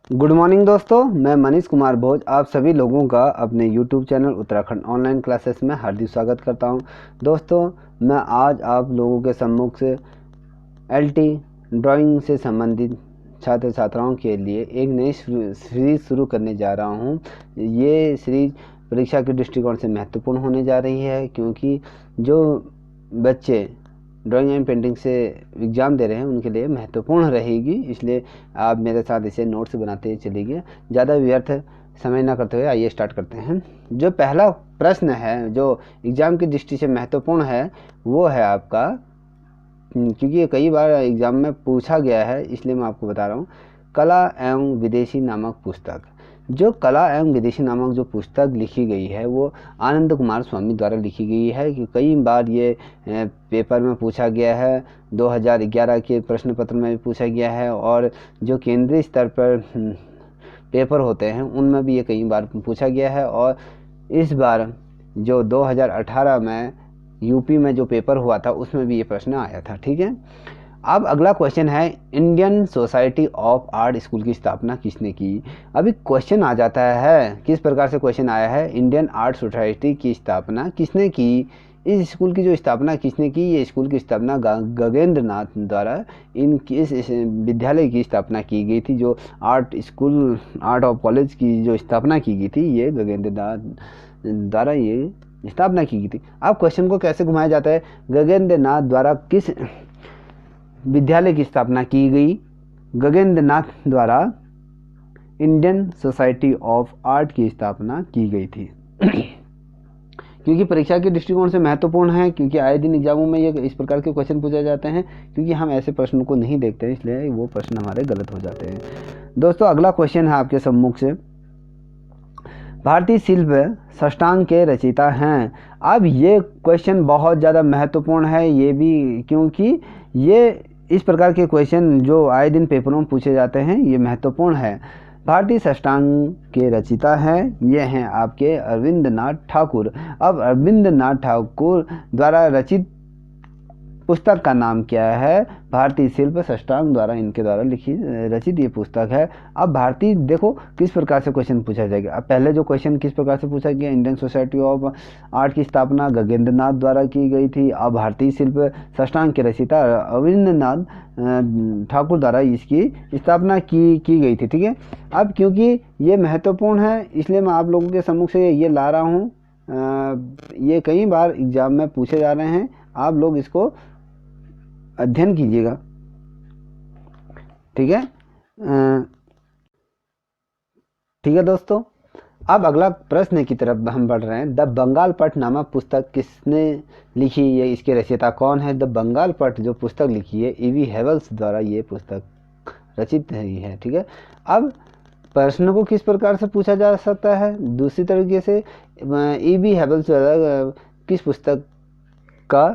Good morning दोस्तों, मैं मनीष कुमार भोज आप सभी लोगों का अपने YouTube channel Uttarakhand online classes में हार्दिक स्वागत करता हूं। दोस्तों, मैं आज आप लोगों के सम्मुख से एलटी ड्राइंग से संबंधित छात्र छात्राओं के लिए एक नई सीरीज शुरू करने जा रहा हूं। ये सीरीज परीक्षा के दृष्टिकोण से महत्वपूर्ण होने जा रही है, क्योंकि जो बच्चे ड्राइंग एंड पेंटिंग से एग्ज़ाम दे रहे हैं उनके लिए महत्वपूर्ण रहेगी। इसलिए आप मेरे साथ इसे नोट्स बनाते चलिए। ज़्यादा व्यर्थ समय ना करते हुए आइए स्टार्ट करते हैं। जो पहला प्रश्न है जो एग्ज़ाम की दृष्टि से महत्वपूर्ण है वो है आपका, क्योंकि ये कई बार एग्ज़ाम में पूछा गया है इसलिए मैं आपको बता रहा हूँ। कला एवं विदेशी नामक पुस्तक। जो कला एवं विदेशी नामक जो पुस्तक लिखी गई है वो आनंद कुमार स्वामी द्वारा लिखी गई है। कि कई बार ये पेपर में पूछा गया है, 2011 के प्रश्न पत्र में भी पूछा गया है, और जो केंद्रीय स्तर पर पेपर होते हैं उनमें भी ये कई बार पूछा गया है। और इस बार जो 2018 में यूपी में जो पेपर हुआ था उसमें भी ये प्रश्न आया था। ठीक है, अब अगला क्वेश्चन है, Indian society of art school की स्थापना किसने की। अभी क्वेश्चन आ जाता है, किस प्रकार से क्वेश्चन आया है, इंडियन आर्ट सोसाइटी की स्थापना किसने की। इस स्कूल की जो स्थापना किसने की, ये स्कूल की स्थापना गगनेंद्र नाथ द्वारा इस विद्यालय की स्थापना की गई थी। जो art school, art of college की जो स्थापना की गई थी, ये गगनेंद्र नाथ द्वारा ये स्थापना की गई थी। अब क्वेश्चन को कैसे घुमाया जाता है, गगनेंद्र नाथ द्वारा किस विद्यालय की स्थापना की गई। गगनेंद्र नाथ द्वारा इंडियन सोसाइटी ऑफ आर्ट की स्थापना की गई थी। क्योंकि परीक्षा के दृष्टिकोण से महत्वपूर्ण है, क्योंकि आए दिन एग्जामों में ये इस प्रकार के क्वेश्चन पूछे जाते हैं। क्योंकि हम ऐसे प्रश्नों को नहीं देखते हैं इसलिए वो प्रश्न हमारे गलत हो जाते हैं। दोस्तों, अगला क्वेश्चन है आपके सम्मुख से, भारतीय शिल्प षष्टांग के रचयिता हैं। अब ये क्वेश्चन बहुत ज़्यादा महत्वपूर्ण है, ये भी क्योंकि ये इस प्रकार के क्वेश्चन जो आए दिन पेपरों में पूछे जाते हैं ये महत्वपूर्ण है। भारतीय षष्टांग के रचयिता हैं, ये हैं आपके अरविंद नाथ ठाकुर। अब अरविंद नाथ ठाकुर द्वारा रचित पुस्तक का नाम क्या है, भारतीय शिल्प षष्टांग द्वारा इनके द्वारा रचित ये पुस्तक है। अब भारतीय देखो किस प्रकार से क्वेश्चन पूछा जाएगा। अब पहले जो क्वेश्चन किस प्रकार से पूछा गया, इंडियन सोसाइटी ऑफ आर्ट की स्थापना गगनेंद्र नाथ द्वारा की गई थी। अब भारतीय शिल्प षष्टांग के रचयिता अरविंद नाथ ठाकुर द्वारा इसकी स्थापना की गई थी। ठीक है, अब क्योंकि ये महत्वपूर्ण है इसलिए मैं आप लोगों के सम्मुख से ये ला रहा हूँ। ये कई बार एग्जाम में पूछे जा रहे हैं, आप लोग इसको अध्ययन कीजिएगा। ठीक है, ठीक है दोस्तों, अब अगला प्रश्न की तरफ हम बढ़ रहे हैं। द बंगाल पट नामक पुस्तक किसने लिखी, ये इसके रचयिता कौन है। द बंगाल पट जो पुस्तक लिखी है ईवी हेवल्स द्वारा ये पुस्तक रचित हुई है। ठीक है, अब प्रश्न को किस प्रकार से पूछा जा सकता है, दूसरी तरीके से ईवी हेवल्स द्वारा किस पुस्तक का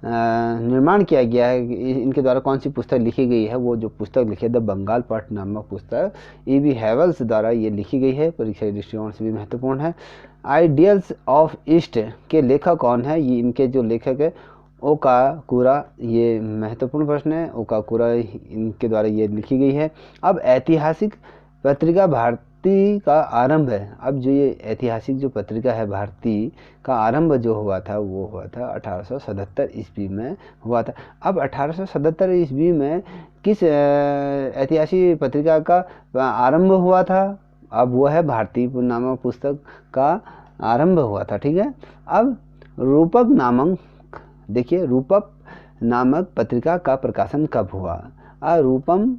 निर्माण किया गया है, इनके द्वारा कौन सी पुस्तक लिखी गई है। वो जो पुस्तक लिखी है द बंगाल पट नामक पुस्तक ईवी हेवल्स द्वारा ये लिखी गई है, परीक्षा के दृष्टिकोण से भी महत्वपूर्ण है। आइडियल्स ऑफ ईस्ट के लेखक कौन है, ये इनके जो लेखक है ओकाकुरा, ये महत्वपूर्ण प्रश्न है। ओकाकुरा इनके द्वारा ये लिखी गई है। अब ऐतिहासिक पत्रिका भारती का आरंभ है। अब जो ये ऐतिहासिक जो पत्रिका है भारती का आरंभ जो हुआ था वो हुआ था 1877 ईस्वी में हुआ था। अब 1877 ईस्वी में किस ऐतिहासिक पत्रिका का आरंभ हुआ था, अब वो है भारती नामक पुस्तक का आरंभ हुआ था। ठीक है, अब रूपक नामक, देखिए रूपक नामक पत्रिका का प्रकाशन कब हुआ। रूपम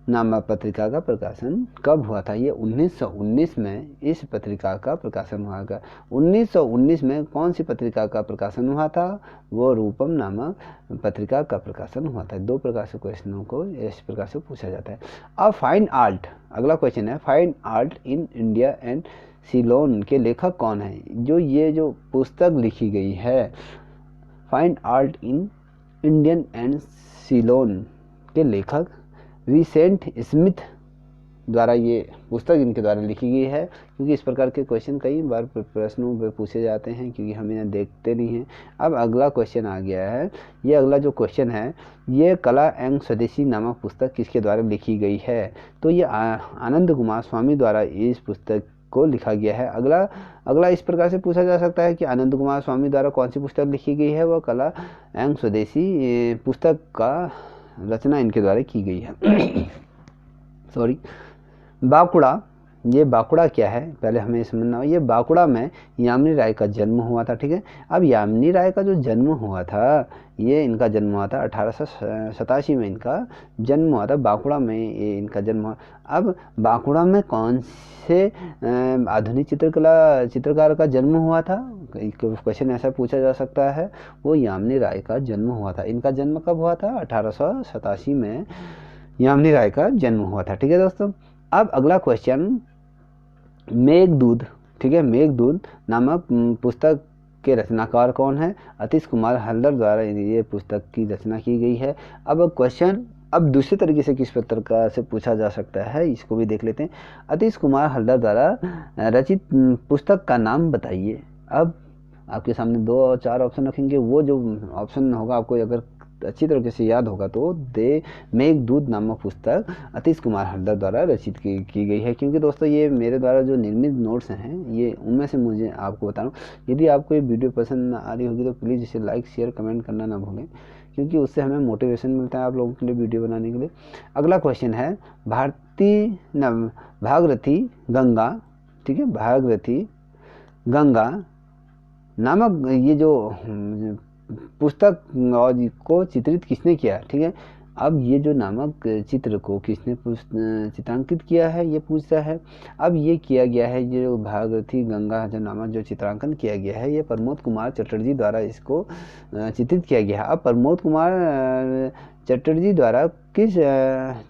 नामक पत्रिका का प्रकाशन कब हुआ था, ये 1919 में इस पत्रिका का प्रकाशन हुआ था। 1919 में कौन सी पत्रिका का प्रकाशन हुआ था, वो रूपम नामक पत्रिका का प्रकाशन हुआ था। दो प्रकार से क्वेश्चनों को इस प्रकार से पूछा जाता है। अब फाइन आर्ट, अगला क्वेश्चन है, fine art in India and Ceylon के लेखक कौन है। जो ये जो पुस्तक लिखी गई है fine art in Indian and Ceylon के लेखक विसेंट स्मिथ द्वारा ये पुस्तक इनके द्वारा लिखी गई है, क्योंकि इस प्रकार के क्वेश्चन कई बार प्रश्नों में पूछे जाते हैं, क्योंकि हम इन्हें देखते नहीं हैं। अब अगला क्वेश्चन आ गया है। ये अगला जो क्वेश्चन है, ये कला एवं स्वदेशी नामक पुस्तक किसके द्वारा लिखी गई है? तो ये आनंद कुमार स्वामी द्वारा इस पुस्तक को लिखा गया है। अगला इस प्रकार से पूछा जा सकता है कि आनंद कुमार स्वामी द्वारा कौन सी पुस्तक लिखी गई है? वह कला एवं स्वदेशी पुस्तक का रचना इनके द्वारा की गई है। सॉरी, बांकुड़ा। ये बांकुड़ा क्या है, पहले हमें समझना हो। ये बांकुड़ा में यामिनी राय का जन्म हुआ था, ठीक है। अब यामिनी राय का जो जन्म हुआ था, ये इनका जन्म हुआ था 1887 में इनका जन्म हुआ था। बांकुड़ा में ये इनका जन्म हुआ। अब बांकुड़ा में कौन से आधुनिक चित्रकार का जन्म हुआ था? क्वेश्चन ऐसा पूछा जा सकता है। वो यामिनी राय का जन्म हुआ था। इनका जन्म कब हुआ था? 1887 में यामिनी राय का जन्म हुआ था, ठीक है दोस्तों। अब अगला क्वेश्चन, मेघदूत, ठीक है। मेघदूत नामक पुस्तक के रचनाकार कौन है? अतीश कुमार हल्दर द्वारा ये पुस्तक की रचना की गई है। अब क्वेश्चन अब दूसरे तरीके से किस प्रकार से पूछा जा सकता है, इसको भी देख लेते हैं। अतीश कुमार हल्दर द्वारा रचित पुस्तक का नाम बताइए। अब आपके सामने 2 और 4 ऑप्शन रखेंगे। वो जो ऑप्शन होगा आपको अगर अच्छी तरीके से याद होगा तो मेघदूत नामक पुस्तक अतीश कुमार हल्दर द्वारा रचित की गई है। क्योंकि दोस्तों ये मेरे द्वारा जो निर्मित नोट्स हैं, ये उनमें से मुझे आपको बता रहा हूँ। यदि आपको ये वीडियो पसंद आ रही होगी तो प्लीज़ इसे लाइक शेयर कमेंट करना ना भूलें, क्योंकि उससे हमें मोटिवेशन मिलता है आप लोगों के लिए वीडियो बनाने के लिए। अगला क्वेश्चन है, भागीरथी गंगा, ठीक है, भागीरथी गंगा नामक ये जो पुस्तक और को चित्रित किसने किया, ठीक है। अब ये जो नामक चित्र को किसने चित्रांकित किया है, ये पूछ रहा है। अब ये किया गया है, ये जो भागीरथी गंगा जो नामक जो चित्रांकन किया गया है, ये प्रमोद कुमार चटर्जी द्वारा इसको चित्रित किया गया है। अब प्रमोद कुमार चटर्जी द्वारा किस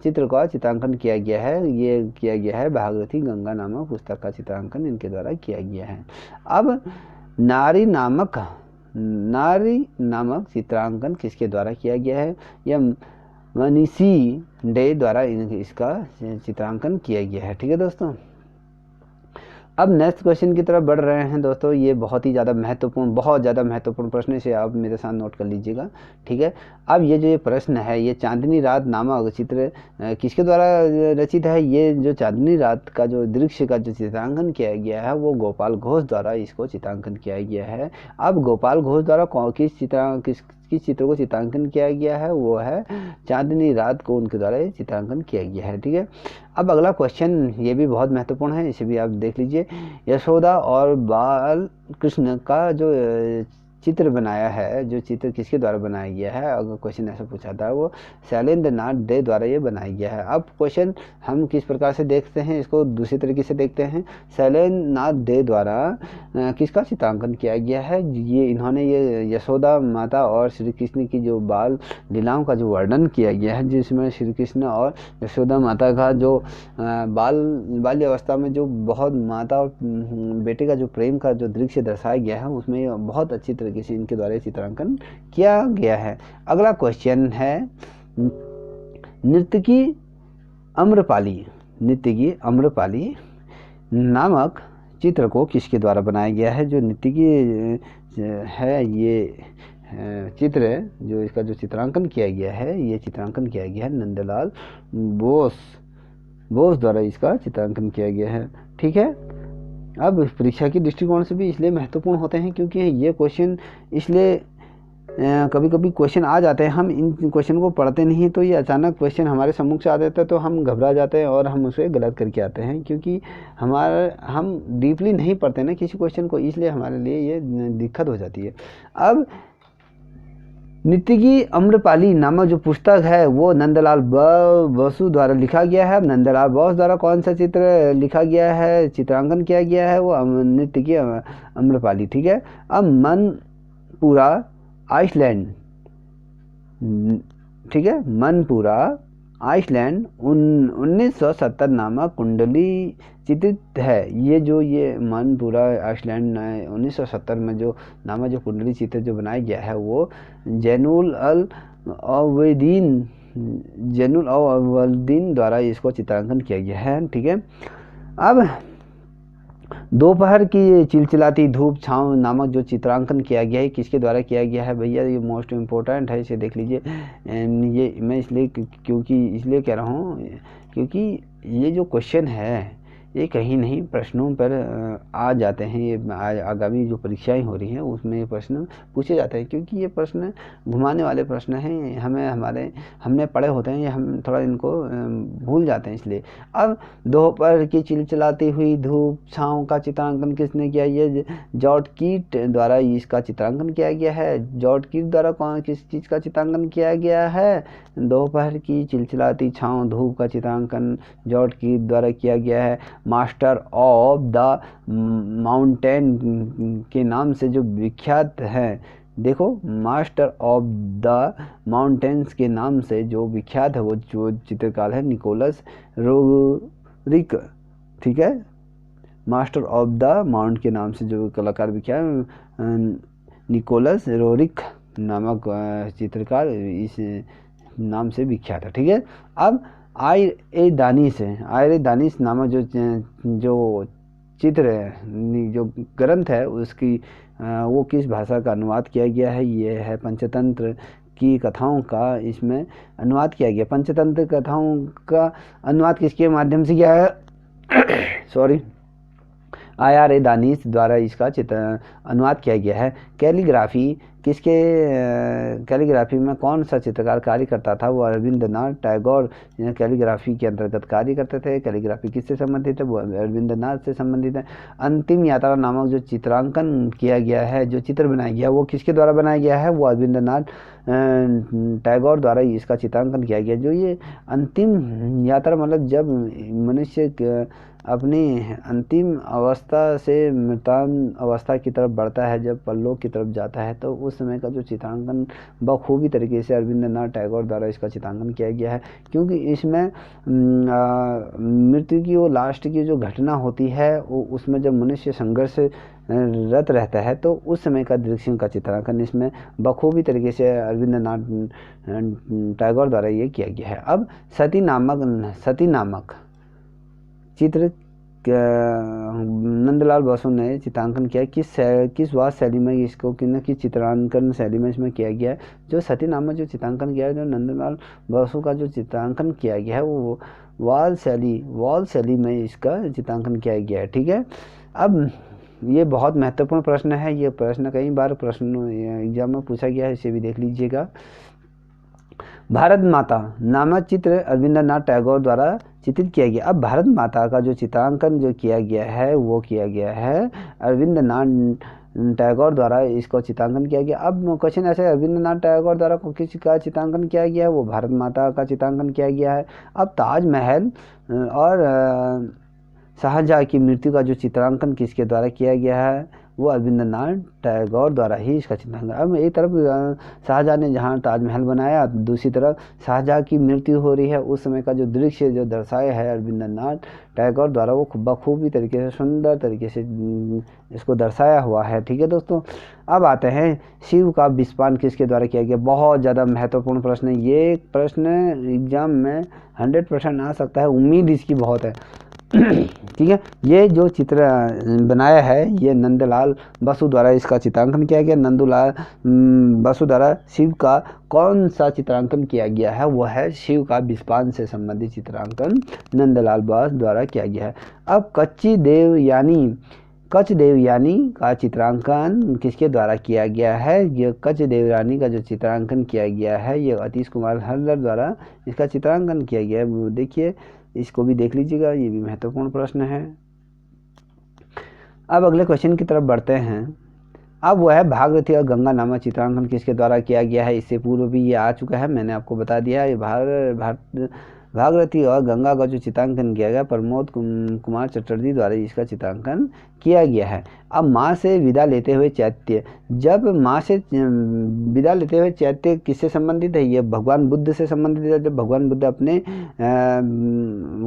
चित्र का चित्रांकन किया गया है? ये किया गया है भागीरथी गंगा नामक पुस्तक का चित्रांकन इनके द्वारा किया गया है। अब नारी नामक चित्रांकन किसके द्वारा किया गया है? यह मनीषी डे द्वारा इसका चित्रांकन किया गया है, ठीक है दोस्तों। अब नेक्स्ट क्वेश्चन की तरफ बढ़ रहे हैं दोस्तों। ये बहुत ज़्यादा महत्वपूर्ण प्रश्न, इसे आप मेरे साथ नोट कर लीजिएगा, ठीक है। अब ये जो ये प्रश्न है, ये चांदनी रात नामक चित्र किसके द्वारा रचित है? ये जो चांदनी रात का जो दृश्य का जो चित्रांकन किया गया है, वो गोपाल घोष द्वारा इसको चित्रांकन किया गया है। अब गोपाल घोष द्वारा किस चित्र को चित्रांकन किया गया है? वो है चांदनी रात को उनके द्वारा चित्रांकन किया गया है, ठीक है। अब अगला क्वेश्चन ये भी बहुत महत्वपूर्ण है, इसे भी आप देख लीजिए। यशोदा और बाल कृष्ण का जो चित्र बनाया है, जो चित्र किसके द्वारा बनाया गया है? अगर क्वेश्चन ऐसा पूछा था, वो शैलेंद्र नाथ डे द्वारा ये बनाया गया है। अब क्वेश्चन हम किस प्रकार से देखते हैं, इसको दूसरे तरीके से देखते हैं। शैलेंद्र नाथ डे द्वारा किसका चित्रांकन किया गया है? ये इन्होंने ये यशोदा माता और श्री कृष्ण की जो बाल लीलाओं का जो वर्णन किया गया है, जिसमें श्री कृष्ण और यशोदा माता का जो बाल्य अवस्था में जो बहुत माता और बेटे का जो प्रेम का जो दृश्य दर्शाया गया है, उसमें बहुत अच्छी तरीके से इनके द्वारा चित्रांकन किया गया है। अगला क्वेश्चन है, नर्तकी आम्रपाली नामक चित्र को किसके द्वारा बनाया गया है? जो नर्तकी है, ये चित्र जो इसका जो चित्रांकन किया गया है, ये चित्रांकन किया गया है नंदलाल बोस द्वारा इसका चित्रांकन किया गया है, ठीक है। अब परीक्षा की दृष्टिकोण से भी इसलिए महत्वपूर्ण होते हैं क्योंकि ये क्वेश्चन इसलिए कभी कभी क्वेश्चन आ जाते हैं, हम इन क्वेश्चन को पढ़ते नहीं तो ये अचानक क्वेश्चन हमारे सम्मुख से आ जाता है, तो हम घबरा जाते हैं और हम उसे गलत करके आते हैं, क्योंकि हम डीपली नहीं पढ़ते ना किसी क्वेश्चन को, इसलिए हमारे लिए ये दिक्कत हो जाती है। अब नर्तकी आम्रपाली नामक जो पुस्तक है, वो नंदलाल बसु द्वारा लिखा गया है। नंदलाल बोस द्वारा कौन सा चित्र लिखा गया है, चित्रांकन किया गया है? वो नर्तकी आम्रपाली, ठीक है। अब मनपुरा आइसलैंड, ठीक है, मनपुरा आइसलैंड 1970 नामक कुंडली चित्रित है। ये मनपुरा आइसलैंड 1970 में जो नामक जो कुंडली चित्र जो बनाया गया है, वो जैनुल अल अवेदीन जैनुल अवलदीन द्वारा इसको चित्रांकन किया गया है। ठीक है, अब दोपहर की चिलचिलाती धूप छाँव नामक जो चित्रांकन किया गया है किसके द्वारा किया गया है भैया, ये मोस्ट इम्पोर्टेंट है, इसे देख लीजिए। ये मैं इसलिए कह रहा हूँ क्योंकि ये जो क्वेश्चन है ये कहीं नहीं प्रश्नों पर आ जाते हैं। ये आगामी जो परीक्षाएं हो रही हैं उसमें ये प्रश्न पूछे जाते हैं, क्योंकि ये प्रश्न घुमाने वाले प्रश्न हैं, हमने पढ़े होते हैं, ये हम थोड़ा इनको भूल जाते हैं इसलिए। अब दोपहर की चिलचिलाती हुई धूप छाँव का चित्रांकन किसने किया, ये जॉर्ज कीट द्वारा इसका चित्रांकन किया गया है। जॉर्ज कीट द्वारा किस चीज़ का चित्रांकन किया गया है, दोपहर की चिलचिलाती छाँव धूप का चित्रांकन जॉर्ज कीट द्वारा किया गया है। मास्टर ऑफ द माउंटेन के नाम से जो विख्यात है, देखो मास्टर ऑफ द माउंटेन्स के नाम से जो विख्यात है वो जो चित्रकार है निकोलस रोरिक। ठीक है, मास्टर ऑफ द माउंट के नाम से जो कलाकार विख्यात निकोलस रोरिक नामक चित्रकार इस नाम से विख्यात है। ठीक है, अब आयर दानिश नामक जो चित्र जो ग्रंथ है उसकी वो किस भाषा का अनुवाद किया गया है, ये है पंचतंत्र की कथाओं का इसमें अनुवाद किया गया। पंचतंत्र कथाओं का अनुवाद किसके माध्यम से किया है सॉरी आर ए दानिश द्वारा इसका अनुवाद किया गया है। कैलीग्राफी में कौन सा चित्रकार कार्य करता था, वो रविंद्रनाथ टैगोर कैलीग्राफी के अंतर्गत कार्य करते थे। कैलीग्राफी किससे संबंधित है, वो रविंद्रनाथ से संबंधित है। अंतिम यात्रा नामक जो चित्रांकन किया गया है, जो चित्र बनाया गया वो किसके द्वारा बनाया गया है, वो रविंद्रनाथ टैगोर द्वारा इसका चित्रांकन किया गया। जो ये अंतिम यात्रा मतलब जब मनुष्य अपनी अंतिम अवस्था से मृतान अवस्था की तरफ बढ़ता है, जब परलोक की तरफ जाता है, तो उस समय का जो चित्रांकन बखूबी तरीके से रविंद्रनाथ टैगोर द्वारा इसका चित्रांकन किया गया है। क्योंकि इसमें मृत्यु की वो लास्ट की जो घटना होती है वो उसमें जब मनुष्य संघर्ष रत रहता है तो उस समय का दृश्यों का चित्रांकन इसमें बखूबी तरीके से रविंद्रनाथ टैगोर द्वारा ये किया गया है। अब सती नामक चित्र नंदलाल बसु ने चित्रांकन किया, किस वाद शैली में इसको किस चित्रांकन शैली में इसमें किया गया है। जो सती नामक जो चित्रांकन किया है, जो नंदलाल बसु का जो चित्रांकन किया गया है वो वाल शैली में इसका चित्रांकन किया गया है। ठीक है, अब ये बहुत महत्वपूर्ण प्रश्न है, ये प्रश्न कई बार प्रश्न एग्जाम में पूछा गया है, इसे भी देख लीजिएगा। भारत माता नामक चित्र रविंद्रनाथ टैगोर द्वारा चित्रित किया गया। अब भारत माता का जो चित्रांकन जो किया गया है वो किया गया है रविंद्रनाथ टैगोर द्वारा इसको चित्रांकन किया गया। अब क्वेश्चन ऐसे, रविंद्रनाथ टैगोर द्वारा किस का चित्रांकन किया गया है, वो भारत माता का चित्रांकन किया गया है। अब ताजमहल और शाहजहाँ की मृत्यु का जो चित्रांकन किसके द्वारा किया गया है, वो रविंद्रनाथ टैगोर द्वारा ही इसका चित्रांकन। अब एक तरफ शाहजहाँ ने जहाँ ताजमहल बनाया, दूसरी तरफ शाहजहाँ की मृत्यु हो रही है, उस समय का जो दृश्य जो दर्शाया है रविंद्रनाथ टैगोर द्वारा वो बखूबी तरीके से सुंदर तरीके से इसको दर्शाया हुआ है। ठीक है दोस्तों, अब आते हैं शिव का विस्पान किसके द्वारा किया गया। बहुत ज़्यादा महत्वपूर्ण प्रश्न है ये, प्रश्न एग्जाम में 100% आ सकता है, उम्मीद इसकी बहुत है। ठीक है, ये जो चित्र बनाया है ये नंदलाल बसु द्वारा इसका चित्रांकन किया गया। नंदलाल बसु द्वारा शिव का कौन सा चित्रांकन किया गया है, वो है शिव का विस्पान से संबंधित चित्रांकन नंदलाल बसु द्वारा किया गया है। अब कच्च देवयानी का चित्रांकन किसके द्वारा किया गया है, ये कच्च देवयानी का जो चित्रांकन किया गया है ये अतीश कुमार हल्दर द्वारा इसका चित्रांकन किया गया है। देखिए इसको भी देख लीजिएगा, ये भी महत्वपूर्ण प्रश्न है। अब अगले क्वेश्चन की तरफ बढ़ते हैं। अब वह है भागीरथी और गंगा नामक चित्रांकन किसके द्वारा किया गया है। इससे पूर्व भी ये आ चुका है, मैंने आपको बता दिया। ये भागीरथी और गंगा का जो चित्रांकन किया गया प्रमोद कुमार चटर्जी द्वारा इसका चित्रांकन किया गया है। अब माँ से विदा लेते हुए चैत्य, जब माँ से विदा लेते हुए चैत्य किससे संबंधित है? ये भगवान बुद्ध से संबंधित है। जब भगवान बुद्ध अपने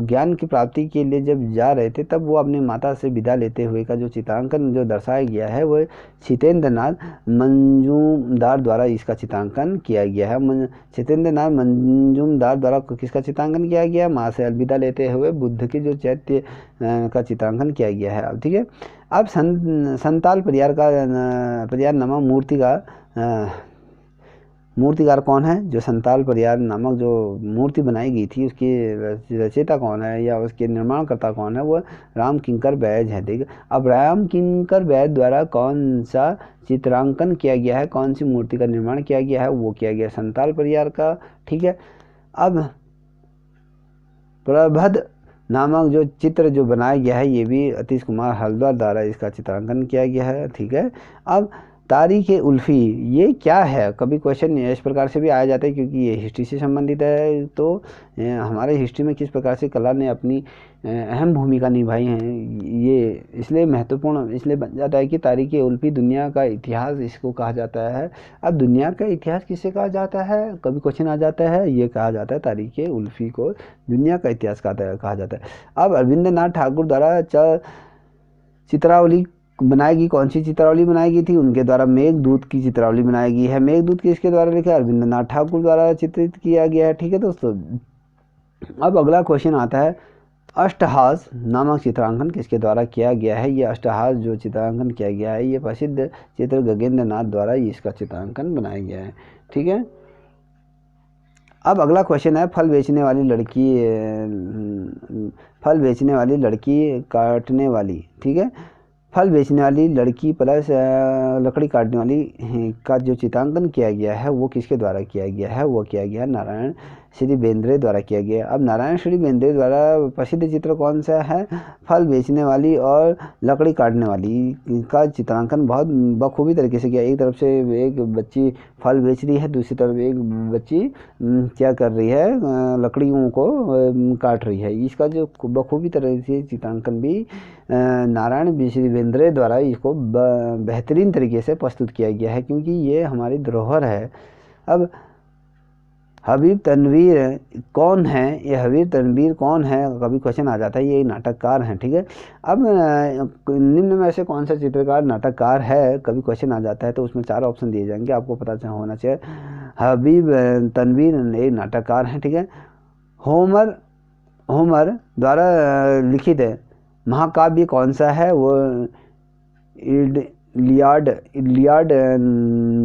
ज्ञान की प्राप्ति के लिए जब जा रहे थे तब वो अपनी माता से विदा लेते हुए का जो चित्रांकन जो दर्शाया गया है वो छितेंद्र नाथ मंजूमदार द्वारा इसका चित्रांकन किया गया है। छितेंद्र नाथ मंजूमदार द्वारा किसका चित्रांकन किया गया? माँ से अलविदा लेते हुए बुद्ध के जो चैत्य का चित्रांकन किया गया है। अब ठीक है, अब संताल परियार नामक मूर्तिकार कौन है? जो संताल परियार नामक जो मूर्ति बनाई गई थी उसकी रचयिता कौन है या उसके निर्माणकर्ता कौन है? वो राम किंकर बैज है। ठीक है, अब राम किंकर बैज द्वारा कौन सा चित्रांकन किया गया है? कौन सी मूर्ति का निर्माण किया गया है? वो किया गया संताल परियार का। ठीक है, अब प्रबंध नामक जो चित्र जो बनाया गया है ये भी अतीश कुमार हल्द्वार द्वारा इसका चित्रांकन किया गया है। ठीक है, अब तारीख उल्फी ये क्या है? कभी क्वेश्चन इस प्रकार से भी आया जाता है क्योंकि ये हिस्ट्री से संबंधित है। तो हमारे हिस्ट्री में किस प्रकार से कला ने अपनी अहम भूमिका निभाई है ये इसलिए महत्वपूर्ण इसलिए बन जाता है कि तारीख उल्फी दुनिया का इतिहास इसको कहा जाता है। अब दुनिया का इतिहास किसे कहा जाता है? कभी क्वेश्चन आ जाता है, ये कहा जाता है तारीख उल्फी को दुनिया का इतिहास कहा जाता है। अब अरविंद नाथ ठाकुर द्वारा चित्रावली बनाई गई, कौन सी चित्रावली बनाई गई थी? उनके द्वारा मेघदूत की चित्रावली बनाई गई है। मेघदूत किसके द्वारा लिखा? अरविंद नाथ ठाकुर द्वारा चित्रित किया गया है। ठीक है दोस्तों, अब अगला क्वेश्चन आता है अष्टहास नामक चित्रांकन किसके द्वारा किया गया है? ये अष्टहास जो चित्रांकन किया गया है ये प्रसिद्ध चित्र गगनेंद्र नाथ द्वारा इसका चित्रांकन बनाया गया है। ठीक है, अब अगला क्वेश्चन है फल बेचने वाली लड़की काटने वाली। ठीक है, फल बेचने वाली लड़की प्लस लकड़ी काटने वाली का जो चित्रांकन किया गया है वो किसके द्वारा किया गया है? वो किया गया नारायण श्री बेंद्रे द्वारा किया गया। अब नारायण श्री बेंद्रे द्वारा प्रसिद्ध चित्र कौन सा है? फल बेचने वाली और लकड़ी काटने वाली का चित्रांकन बहुत बखूबी तरीके से किया। एक तरफ से एक बच्ची फल बेच रही है, दूसरी तरफ एक बच्ची क्या कर रही है? लकड़ियों को काट रही है। इसका जो बखूबी तरह से चित्रांकन भी नारायण श्री बेंद्रे द्वारा इसको बेहतरीन तरीके से प्रस्तुत किया गया है क्योंकि ये हमारी धरोहर है। अब हबीब तनवीर कौन है? ये हबीब तनवीर कौन है? कभी क्वेश्चन आ जाता है, ये नाटककार हैं। ठीक है, अब निम्न में से कौन सा चित्रकार नाटककार है? कभी क्वेश्चन आ जाता है तो उसमें 4 ऑप्शन दिए जाएंगे, आपको पता होना चाहिए। हबीब तनवीर एक नाटककार हैं। ठीक है, होमर द्वारा लिखित महाकाव्य कौन सा है? वो इलियाड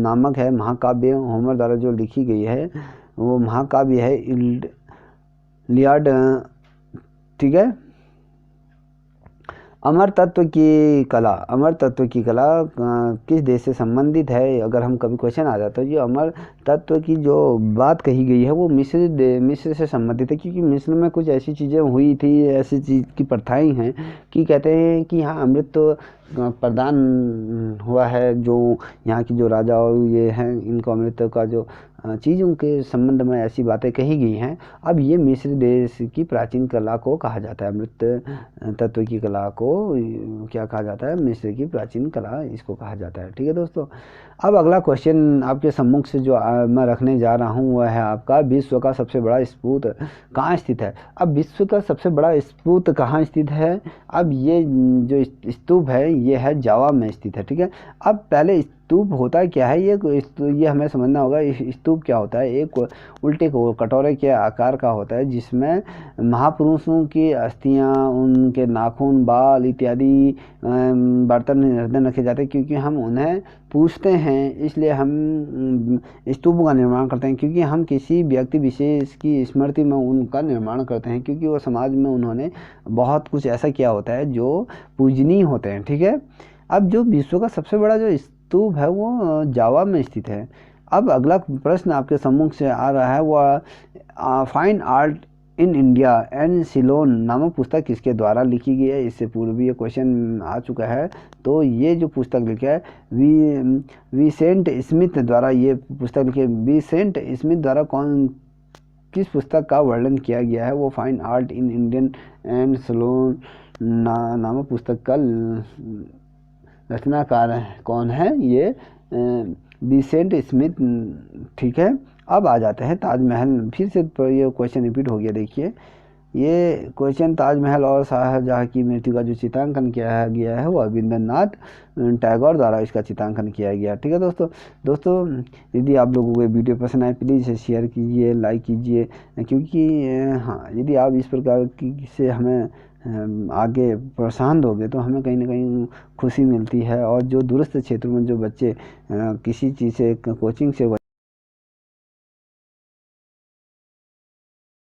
नामक है महाकाव्य होमर द्वारा जो लिखी गई है वो महाकाव्य है इलियाड। ठीक है, अमर तत्व की कला किस देश से संबंधित है? अगर हम कभी क्वेश्चन आ जाता है, जो अमर तत्व की जो बात कही गई है वो मिस्र से संबंधित है क्योंकि मिस्र में कुछ ऐसी चीज़ें हुई थी, ऐसी चीज़ की प्रथाएं हैं कि कहते हैं कि हाँ अमृत तो प्रदान हुआ है, जो यहाँ की जो राजा और ये हैं इनको अमृत का जो चीज़ों के संबंध में ऐसी बातें कही गई हैं। अब ये मिस्र देश की प्राचीन कला को कहा जाता है, अमृत तत्व की कला को क्या कहा जाता है? मिस्र की प्राचीन कला इसको कहा जाता है। ठीक है दोस्तों, अब अगला क्वेश्चन आपके सम्मुख से जो मैं रखने जा रहा हूँ वह है आपका विश्व का सबसे बड़ा स्तूप कहाँ स्थित है? अब विश्व का सबसे बड़ा स्तूप कहाँ स्थित है? अब ये जो स्तूप है ये है जावा में स्थित है। ठीक है, अब पहले स्तूप होता है क्या है? ये हमें समझना होगा। स्तूप क्या होता है? एक उल्टे कटोरे के आकार का होता है जिसमें महापुरुषों की अस्थियां, उनके नाखून, बाल इत्यादि बर्तन निर्धन रखे जाते हैं क्योंकि हम उन्हें पूजते हैं, इसलिए हम स्तूप का निर्माण करते हैं क्योंकि हम किसी व्यक्ति विशेष की स्मृति में उनका निर्माण करते हैं क्योंकि वो समाज में उन्होंने बहुत कुछ ऐसा किया होता है जो पूजनीय होते हैं। ठीक है, अब जो विश्व का सबसे बड़ा जो स्तूप है वो जावा में स्थित है। अब अगला प्रश्न आपके सम्मुख से आ रहा है वह fine art in India and Ceylon नामक पुस्तक किसके द्वारा लिखी गई है? इससे पूर्व भी ये क्वेश्चन आ चुका है। तो ये जो पुस्तक लिखा है विसेंट स्मिथ द्वारा ये पुस्तक लिखी है। विसेंट स्मिथ द्वारा किस पुस्तक का वर्णन किया गया है? वो fine art in Indian and salon नामक पुस्तक का रचनाकार कौन है? ये विसेंट स्मिथ। ठीक है, अब आ जाते हैं ताजमहल। फिर से ये क्वेश्चन रिपीट हो गया। देखिए ये क्वेश्चन, ताजमहल और शाहजहाँ की मृत्यु का जो चित्रांकन किया गया है वो रविंद्रनाथ टैगोर द्वारा इसका चित्रांकन किया गया। ठीक है दोस्तों यदि आप लोगों को ये वीडियो पसंद आए प्लीज़ शेयर कीजिए, लाइक कीजिए, क्योंकि हाँ यदि आप इस प्रकार की से हमें आगे प्रोत्साहन दोगे तो हमें कहीं ना कहीं खुशी मिलती है। और जो दूरस्थ क्षेत्रों में जो बच्चे किसी चीज़ से कोचिंग से